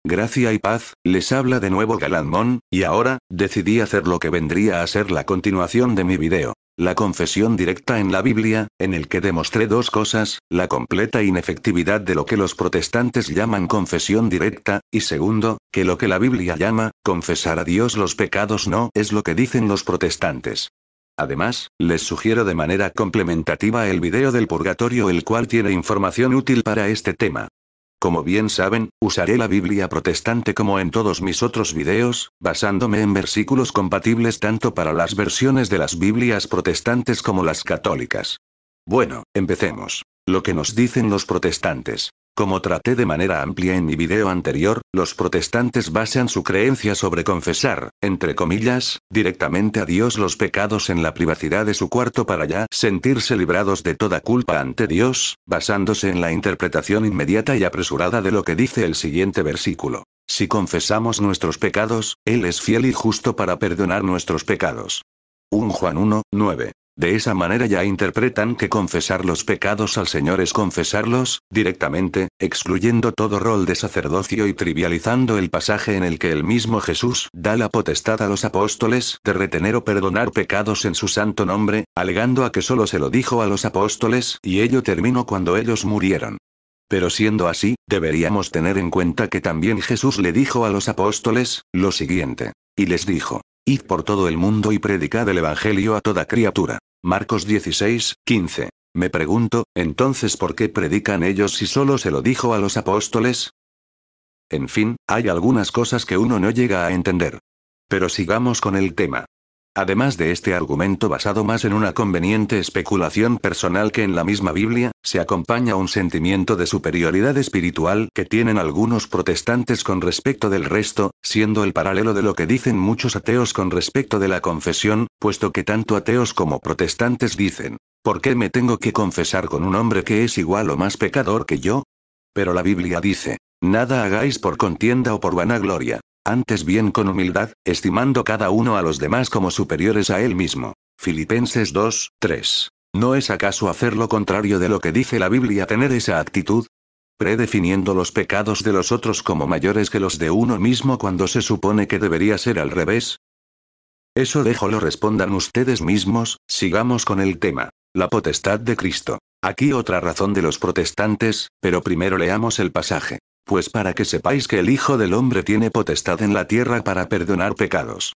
Gracia y paz, les habla de nuevo Galamón, y ahora, decidí hacer lo que vendría a ser la continuación de mi video. La confesión directa en la Biblia, en el que demostré dos cosas, la completa inefectividad de lo que los protestantes llaman confesión directa, y segundo, que lo que la Biblia llama, confesar a Dios los pecados no es lo que dicen los protestantes. Además, les sugiero de manera complementativa el video del purgatorio, el cual tiene información útil para este tema. Como bien saben, usaré la Biblia protestante como en todos mis otros videos, basándome en versículos compatibles tanto para las versiones de las Biblias protestantes como las católicas. Bueno, empecemos. Lo que nos dicen los protestantes. Como traté de manera amplia en mi video anterior, los protestantes basan su creencia sobre confesar, entre comillas, directamente a Dios los pecados en la privacidad de su cuarto para ya sentirse librados de toda culpa ante Dios, basándose en la interpretación inmediata y apresurada de lo que dice el siguiente versículo. Si confesamos nuestros pecados, Él es fiel y justo para perdonar nuestros pecados. 1 Juan 1, 9. De esa manera ya interpretan que confesar los pecados al Señor es confesarlos, directamente, excluyendo todo rol de sacerdocio y trivializando el pasaje en el que el mismo Jesús da la potestad a los apóstoles de retener o perdonar pecados en su santo nombre, alegando a que solo se lo dijo a los apóstoles y ello terminó cuando ellos murieron. Pero siendo así, deberíamos tener en cuenta que también Jesús le dijo a los apóstoles, lo siguiente. Y les dijo, id por todo el mundo y predicad el evangelio a toda criatura. Marcos 16, 15. Me pregunto, entonces ¿por qué predican ellos si solo se lo dijo a los apóstoles? En fin, hay algunas cosas que uno no llega a entender. Pero sigamos con el tema. Además de este argumento basado más en una conveniente especulación personal que en la misma Biblia, se acompaña un sentimiento de superioridad espiritual que tienen algunos protestantes con respecto del resto, siendo el paralelo de lo que dicen muchos ateos con respecto de la confesión, puesto que tanto ateos como protestantes dicen, ¿por qué me tengo que confesar con un hombre que es igual o más pecador que yo? Pero la Biblia dice, nada hagáis por contienda o por vanagloria. Antes bien con humildad, estimando cada uno a los demás como superiores a él mismo. Filipenses 2, 3. ¿No es acaso hacer lo contrario de lo que dice la Biblia tener esa actitud? Predefiniendo los pecados de los otros como mayores que los de uno mismo cuando se supone que debería ser al revés. Eso lo respondan ustedes mismos, sigamos con el tema. La potestad de Cristo. Aquí otra razón de los protestantes, pero primero leamos el pasaje. Pues para que sepáis que el Hijo del Hombre tiene potestad en la tierra para perdonar pecados.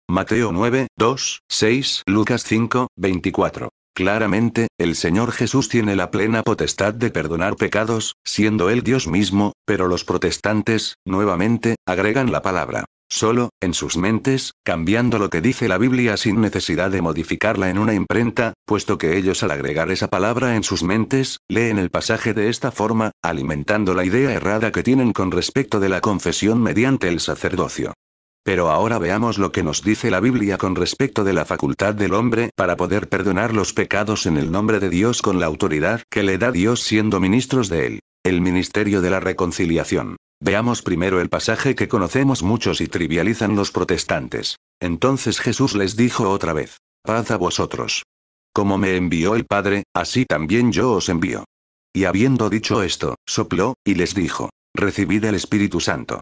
Mateo 9, 2, 6, Lucas 5, 24. Claramente, el Señor Jesús tiene la plena potestad de perdonar pecados, siendo Él Dios mismo, pero los protestantes, nuevamente, agregan la palabra solo, en sus mentes, cambiando lo que dice la Biblia sin necesidad de modificarla en una imprenta, puesto que ellos al agregar esa palabra en sus mentes, leen el pasaje de esta forma, alimentando la idea errada que tienen con respecto de la confesión mediante el sacerdocio. Pero ahora veamos lo que nos dice la Biblia con respecto de la facultad del hombre para poder perdonar los pecados en el nombre de Dios con la autoridad que le da Dios siendo ministros de él. El ministerio de la reconciliación. Veamos primero el pasaje que conocemos muchos y trivializan los protestantes. Entonces Jesús les dijo otra vez, paz a vosotros. Como me envió el Padre, así también yo os envío. Y habiendo dicho esto, sopló, y les dijo, recibid el Espíritu Santo.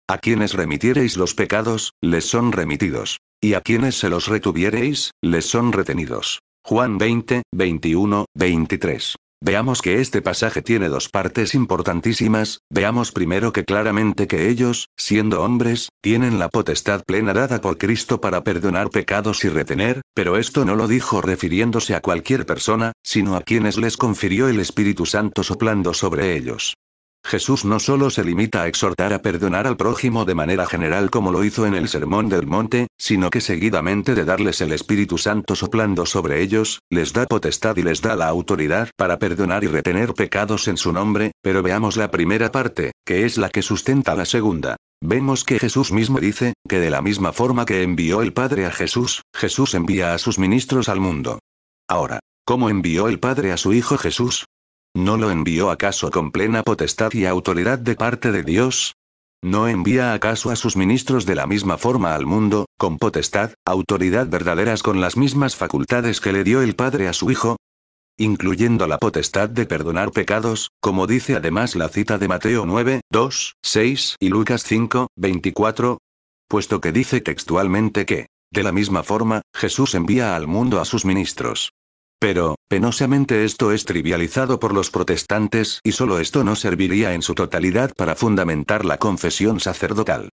A quienes remitiereis los pecados, les son remitidos. Y a quienes se los retuviereis, les son retenidos. Juan 20, 21, 23. Veamos que este pasaje tiene dos partes importantísimas. Veamos primero que claramente que ellos, siendo hombres, tienen la potestad plena dada por Cristo para perdonar pecados y retener, pero esto no lo dijo refiriéndose a cualquier persona, sino a quienes les confirió el Espíritu Santo soplando sobre ellos. Jesús no solo se limita a exhortar a perdonar al prójimo de manera general como lo hizo en el Sermón del Monte, sino que seguidamente de darles el Espíritu Santo soplando sobre ellos, les da potestad y les da la autoridad para perdonar y retener pecados en su nombre, pero veamos la primera parte, que es la que sustenta la segunda. Vemos que Jesús mismo dice, que de la misma forma que envió el Padre a Jesús, Jesús envía a sus ministros al mundo. Ahora, ¿cómo envió el Padre a su Hijo Jesús? ¿No lo envió acaso con plena potestad y autoridad de parte de Dios? ¿No envía acaso a sus ministros de la misma forma al mundo, con potestad, autoridad verdaderas con las mismas facultades que le dio el Padre a su Hijo? incluyendo la potestad de perdonar pecados, como dice además la cita de Mateo 9, 2, 6 y Lucas 5, 24, puesto que dice textualmente que, de la misma forma, Jesús envía al mundo a sus ministros. Pero, penosamente esto es trivializado por los protestantes y solo esto no serviría en su totalidad para fundamentar la confesión sacerdotal.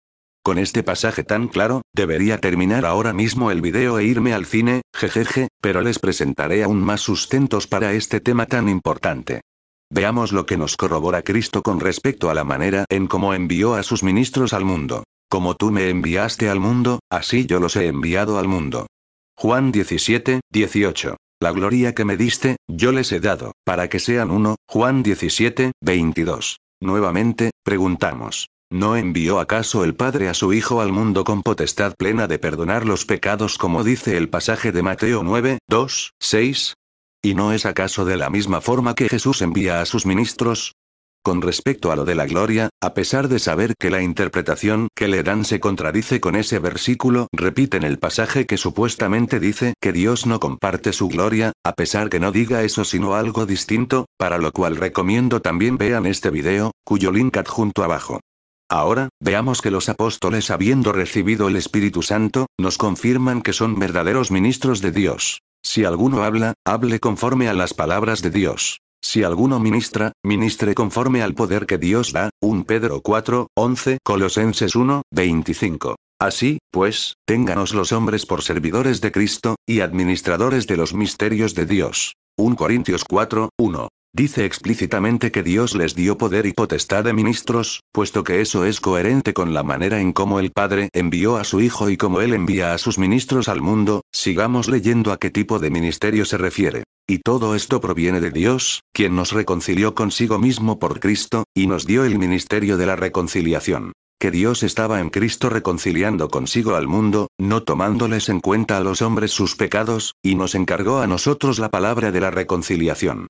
Con este pasaje tan claro, debería terminar ahora mismo el video e irme al cine, jejeje, pero les presentaré aún más sustentos para este tema tan importante. Veamos lo que nos corrobora Cristo con respecto a la manera en cómo envió a sus ministros al mundo. Como tú me enviaste al mundo, así yo los he enviado al mundo. Juan 17, 18. La gloria que me diste, yo les he dado, para que sean uno. Juan 17, 22. Nuevamente, preguntamos. ¿No envió acaso el Padre a su Hijo al mundo con potestad plena de perdonar los pecados como dice el pasaje de Mateo 9, 2, 6? ¿Y no es acaso de la misma forma que Jesús envía a sus ministros? Con respecto a lo de la gloria, a pesar de saber que la interpretación que le dan se contradice con ese versículo, repiten el pasaje que supuestamente dice que Dios no comparte su gloria, a pesar que no diga eso sino algo distinto, para lo cual recomiendo también vean este video, cuyo link adjunto abajo. Ahora, veamos que los apóstoles habiendo recibido el Espíritu Santo, nos confirman que son verdaderos ministros de Dios. Si alguno habla, hable conforme a las palabras de Dios. Si alguno ministra, ministre conforme al poder que Dios da. 1 Pedro 4, 11, Colosenses 1, 25. Así, pues, ténganos los hombres por servidores de Cristo, y administradores de los misterios de Dios. 1 Corintios 4, 1. Dice explícitamente que Dios les dio poder y potestad de ministros, puesto que eso es coherente con la manera en cómo el Padre envió a su Hijo y cómo Él envía a sus ministros al mundo. Sigamos leyendo a qué tipo de ministerio se refiere. Y todo esto proviene de Dios, quien nos reconcilió consigo mismo por Cristo, y nos dio el ministerio de la reconciliación. Que Dios estaba en Cristo reconciliando consigo al mundo, no tomándoles en cuenta a los hombres sus pecados, y nos encargó a nosotros la palabra de la reconciliación.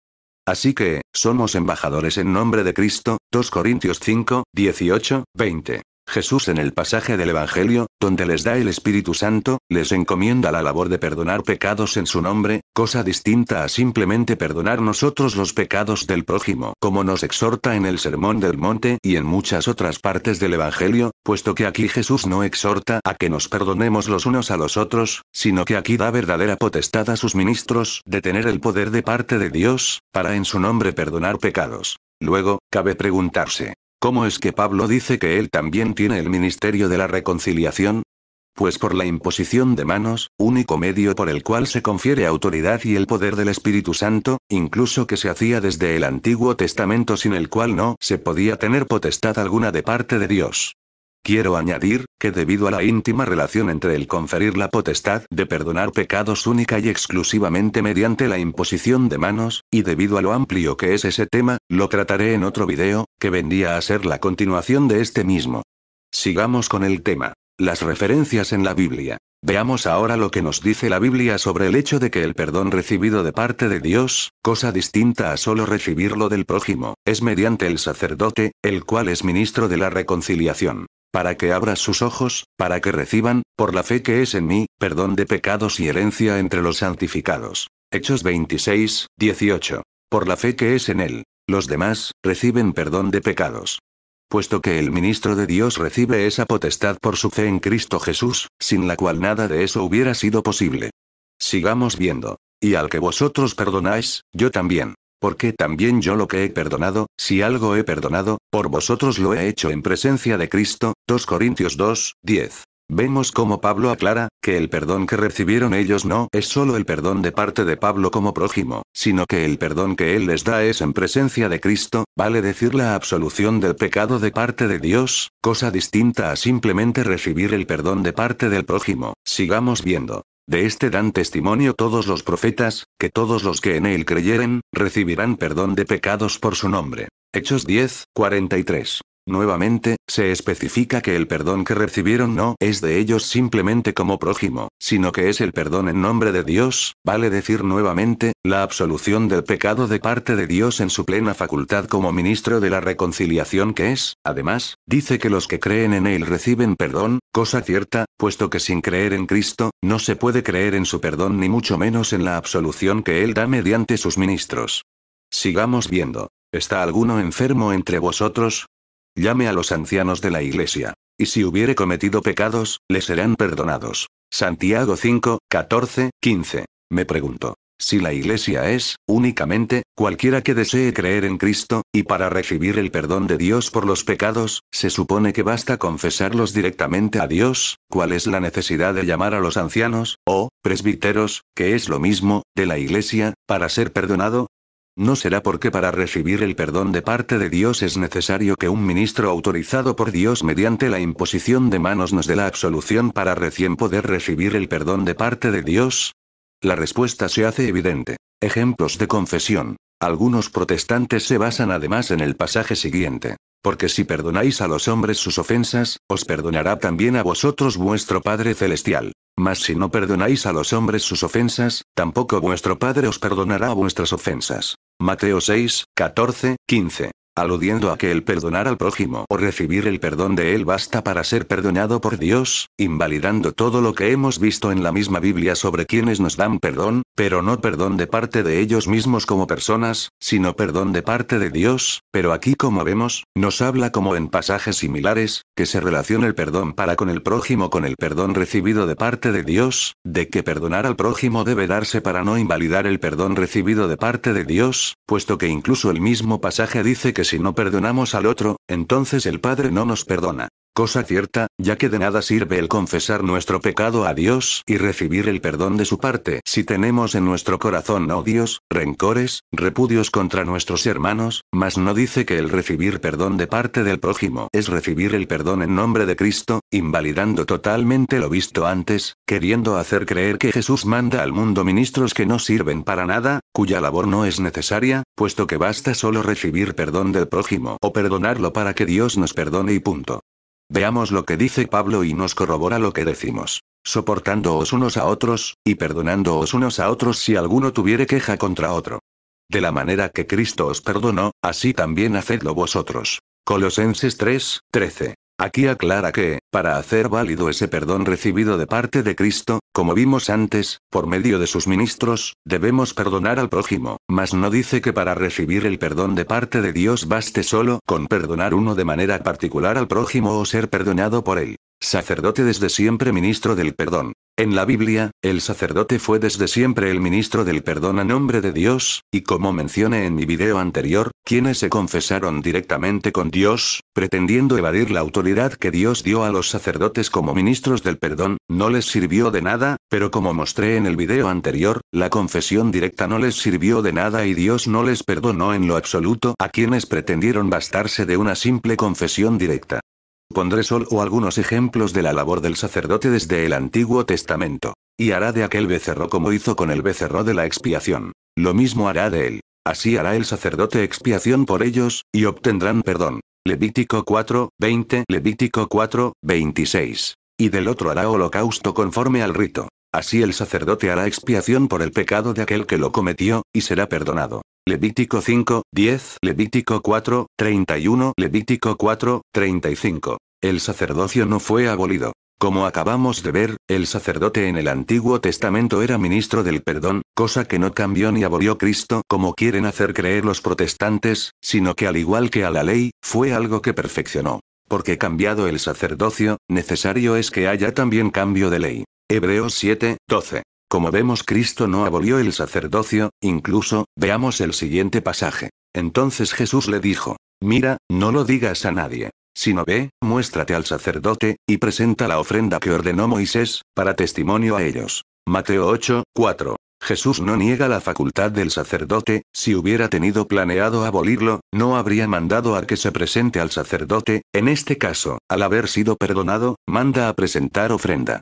Así que, somos embajadores en nombre de Cristo. 2 Corintios 5, 18, 20. Jesús en el pasaje del Evangelio, donde les da el Espíritu Santo, les encomienda la labor de perdonar pecados en su nombre, cosa distinta a simplemente perdonar nosotros los pecados del prójimo, como nos exhorta en el Sermón del Monte y en muchas otras partes del Evangelio, puesto que aquí Jesús no exhorta a que nos perdonemos los unos a los otros, sino que aquí da verdadera potestad a sus ministros de tener el poder de parte de Dios, para en su nombre perdonar pecados. Luego, cabe preguntarse, ¿cómo es que Pablo dice que él también tiene el ministerio de la reconciliación? Pues por la imposición de manos, único medio por el cual se confiere autoridad y el poder del Espíritu Santo, incluso que se hacía desde el Antiguo Testamento sin el cual no se podía tener potestad alguna de parte de Dios. Quiero añadir, que debido a la íntima relación entre el conferir la potestad de perdonar pecados única y exclusivamente mediante la imposición de manos, y debido a lo amplio que es ese tema, lo trataré en otro video, que vendría a ser la continuación de este mismo. Sigamos con el tema. Las referencias en la Biblia. Veamos ahora lo que nos dice la Biblia sobre el hecho de que el perdón recibido de parte de Dios, cosa distinta a solo recibirlo del prójimo, es mediante el sacerdote, el cual es ministro de la reconciliación. Para que abras sus ojos, para que reciban, por la fe que es en mí, perdón de pecados y herencia entre los santificados. Hechos 26, 18. Por la fe que es en él, los demás, reciben perdón de pecados. Puesto que el ministro de Dios recibe esa potestad por su fe en Cristo Jesús, sin la cual nada de eso hubiera sido posible. Sigamos viendo. Y al que vosotros perdonáis, yo también. Porque también yo lo que he perdonado, si algo he perdonado, por vosotros lo he hecho en presencia de Cristo. 2 Corintios 2, 10. Vemos cómo Pablo aclara, que el perdón que recibieron ellos no es solo el perdón de parte de Pablo como prójimo, sino que el perdón que él les da es en presencia de Cristo, vale decir la absolución del pecado de parte de Dios, cosa distinta a simplemente recibir el perdón de parte del prójimo. Sigamos viendo. De este dan testimonio todos los profetas, que todos los que en él creyeren, recibirán perdón de pecados por su nombre. Hechos 10, 43. Nuevamente, se especifica que el perdón que recibieron no es de ellos simplemente como prójimo, sino que es el perdón en nombre de Dios, vale decir nuevamente, la absolución del pecado de parte de Dios en su plena facultad como ministro de la reconciliación que es, además, dice que los que creen en Él reciben perdón, cosa cierta, puesto que sin creer en Cristo, no se puede creer en su perdón ni mucho menos en la absolución que Él da mediante sus ministros. Sigamos viendo. ¿Está alguno enfermo entre vosotros? Llame a los ancianos de la iglesia. Y si hubiere cometido pecados, le serán perdonados. Santiago 5, 14, 15. Me pregunto. Si la iglesia es, únicamente, cualquiera que desee creer en Cristo, y para recibir el perdón de Dios por los pecados, se supone que basta confesarlos directamente a Dios, ¿cuál es la necesidad de llamar a los ancianos, o, presbíteros, que es lo mismo, de la iglesia, para ser perdonado? ¿No será porque para recibir el perdón de parte de Dios es necesario que un ministro autorizado por Dios mediante la imposición de manos nos dé la absolución para recién poder recibir el perdón de parte de Dios? La respuesta se hace evidente. Ejemplos de confesión. Algunos protestantes se basan además en el pasaje siguiente. Porque si perdonáis a los hombres sus ofensas, os perdonará también a vosotros vuestro Padre Celestial. Mas si no perdonáis a los hombres sus ofensas, tampoco vuestro Padre os perdonará vuestras ofensas. Mateo 6, 14, 15. Aludiendo a que el perdonar al prójimo o recibir el perdón de él basta para ser perdonado por Dios, invalidando todo lo que hemos visto en la misma Biblia sobre quienes nos dan perdón, pero no perdón de parte de ellos mismos como personas, sino perdón de parte de Dios, pero aquí como vemos, nos habla como en pasajes similares, que se relaciona el perdón para con el prójimo con el perdón recibido de parte de Dios, de que perdonar al prójimo debe darse para no invalidar el perdón recibido de parte de Dios, puesto que incluso el mismo pasaje dice que si no perdonamos al otro, entonces el Padre no nos perdona. Cosa cierta, ya que de nada sirve el confesar nuestro pecado a Dios y recibir el perdón de su parte si tenemos en nuestro corazón odios, rencores, repudios contra nuestros hermanos, mas no dice que el recibir perdón de parte del prójimo es recibir el perdón en nombre de Cristo, invalidando totalmente lo visto antes, queriendo hacer creer que Jesús manda al mundo ministros que no sirven para nada, cuya labor no es necesaria, puesto que basta solo recibir perdón del prójimo o perdonarlo para que Dios nos perdone y punto. Veamos lo que dice Pablo y nos corrobora lo que decimos. Soportándoos unos a otros, y perdonándoos unos a otros si alguno tuviere queja contra otro. De la manera que Cristo os perdonó, así también hacedlo vosotros. Colosenses 3, 13. Aquí aclara que, para hacer válido ese perdón recibido de parte de Cristo, como vimos antes, por medio de sus ministros, debemos perdonar al prójimo, mas no dice que para recibir el perdón de parte de Dios baste solo con perdonar uno de manera particular al prójimo o ser perdonado por él. Sacerdote desde siempre ministro del perdón. En la Biblia, el sacerdote fue desde siempre el ministro del perdón a nombre de Dios, y como mencioné en mi video anterior, quienes se confesaron directamente con Dios, pretendiendo evadir la autoridad que Dios dio a los sacerdotes como ministros del perdón, no les sirvió de nada, pero como mostré en el video anterior, la confesión directa no les sirvió de nada y Dios no les perdonó en lo absoluto a quienes pretendieron bastarse de una simple confesión directa. Pondré solo algunos ejemplos de la labor del sacerdote desde el Antiguo Testamento. Y hará de aquel becerro como hizo con el becerro de la expiación. Lo mismo hará de él. Así hará el sacerdote expiación por ellos, y obtendrán perdón. Levítico 4, 20, Levítico 4, 26. Y del otro hará holocausto conforme al rito. Así el sacerdote hará expiación por el pecado de aquel que lo cometió, y será perdonado. Levítico 5, 10, Levítico 4, 31, Levítico 4, 35. El sacerdocio no fue abolido. Como acabamos de ver, el sacerdote en el Antiguo Testamento era ministro del perdón, cosa que no cambió ni abolió Cristo como quieren hacer creer los protestantes, sino que al igual que a la ley, fue algo que perfeccionó. Porque cambiado el sacerdocio, necesario es que haya también cambio de ley. Hebreos 7, 12. Como vemos, Cristo no abolió el sacerdocio, incluso, veamos el siguiente pasaje. Entonces Jesús le dijo: mira, no lo digas a nadie, sino ve, muéstrate al sacerdote, y presenta la ofrenda que ordenó Moisés, para testimonio a ellos. Mateo 8, 4. Jesús no niega la facultad del sacerdote, si hubiera tenido planeado abolirlo, no habría mandado a que se presente al sacerdote, en este caso, al haber sido perdonado, manda a presentar ofrenda.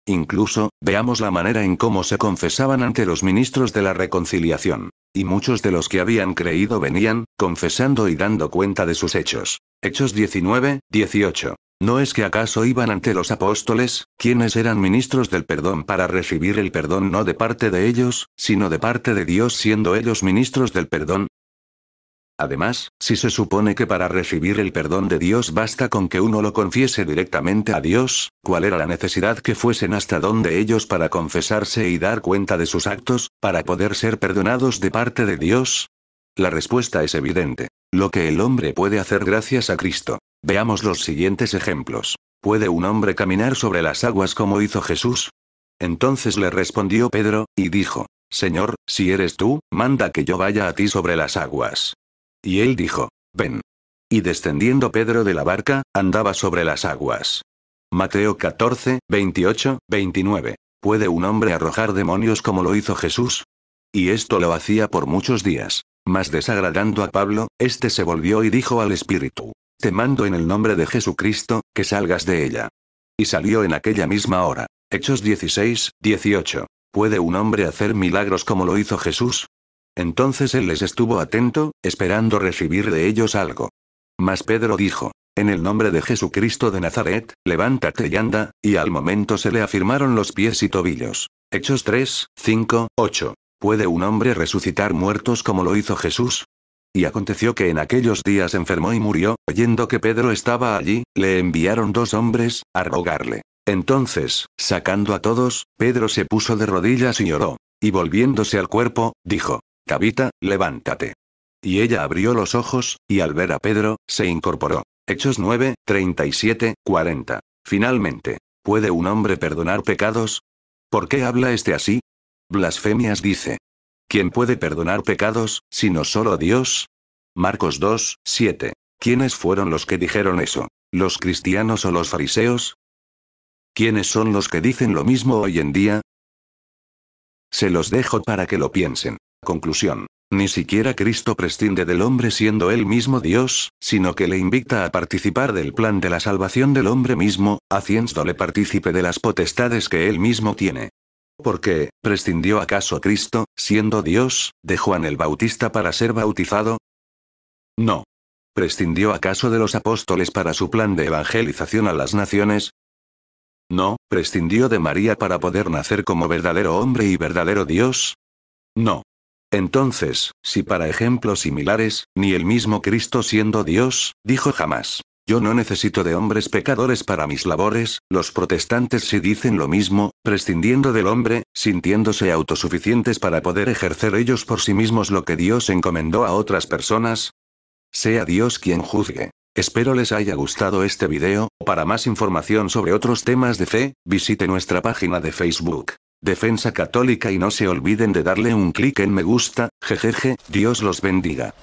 Incluso, veamos la manera en cómo se confesaban ante los ministros de la reconciliación. Y muchos de los que habían creído venían, confesando y dando cuenta de sus hechos. Hechos 19, 18. ¿No es que acaso iban ante los apóstoles, quienes eran ministros del perdón para recibir el perdón no de parte de ellos, sino de parte de Dios siendo ellos ministros del perdón? Además, si se supone que para recibir el perdón de Dios basta con que uno lo confiese directamente a Dios, ¿cuál era la necesidad que fuesen hasta donde ellos para confesarse y dar cuenta de sus actos, para poder ser perdonados de parte de Dios? La respuesta es evidente. Lo que el hombre puede hacer gracias a Cristo. Veamos los siguientes ejemplos. ¿Puede un hombre caminar sobre las aguas como hizo Jesús? Entonces le respondió Pedro, y dijo: Señor, si eres tú, manda que yo vaya a ti sobre las aguas. Y él dijo: Ven. Y descendiendo Pedro de la barca, andaba sobre las aguas. Mateo 14, 28, 29. ¿Puede un hombre arrojar demonios como lo hizo Jesús? Y esto lo hacía por muchos días. Mas desagradando a Pablo, éste se volvió y dijo al espíritu: Te mando en el nombre de Jesucristo, que salgas de ella. Y salió en aquella misma hora. Hechos 16, 18. ¿Puede un hombre hacer milagros como lo hizo Jesús? Entonces él les estuvo atento, esperando recibir de ellos algo. Mas Pedro dijo: En el nombre de Jesucristo de Nazaret, levántate y anda, y al momento se le afirmaron los pies y tobillos. Hechos 3, 5, 8. ¿Puede un hombre resucitar muertos como lo hizo Jesús? Y aconteció que en aquellos días enfermó y murió, oyendo que Pedro estaba allí, le enviaron 2 hombres, a rogarle. Entonces, sacando a todos, Pedro se puso de rodillas y oró. Y volviéndose al cuerpo, dijo: Tabita, levántate. Y ella abrió los ojos, y al ver a Pedro, se incorporó. Hechos 9, 37, 40. Finalmente, ¿puede un hombre perdonar pecados? ¿Por qué habla este así? Blasfemias dice. ¿Quién puede perdonar pecados, sino solo Dios? Marcos 2, 7. ¿Quiénes fueron los que dijeron eso? ¿Los cristianos o los fariseos? ¿Quiénes son los que dicen lo mismo hoy en día? Se los dejo para que lo piensen. Conclusión. Ni siquiera Cristo prescinde del hombre siendo él mismo Dios, sino que le invita a participar del plan de la salvación del hombre mismo, haciéndole partícipe de las potestades que él mismo tiene. ¿Por qué prescindió acaso Cristo, siendo Dios, de Juan el Bautista para ser bautizado? No. ¿Prescindió acaso de los apóstoles para su plan de evangelización a las naciones? No. ¿Prescindió de María para poder nacer como verdadero hombre y verdadero Dios? No. Entonces, si para ejemplos similares, ni el mismo Cristo siendo Dios, dijo jamás: Yo no necesito de hombres pecadores para mis labores, los protestantes sí dicen lo mismo, prescindiendo del hombre, sintiéndose autosuficientes para poder ejercer ellos por sí mismos lo que Dios encomendó a otras personas. Sea Dios quien juzgue. Espero les haya gustado este video. Para más información sobre otros temas de fe, visite nuestra página de Facebook, Defensa Católica, y no se olviden de darle un clic en me gusta. Jejeje, Dios los bendiga.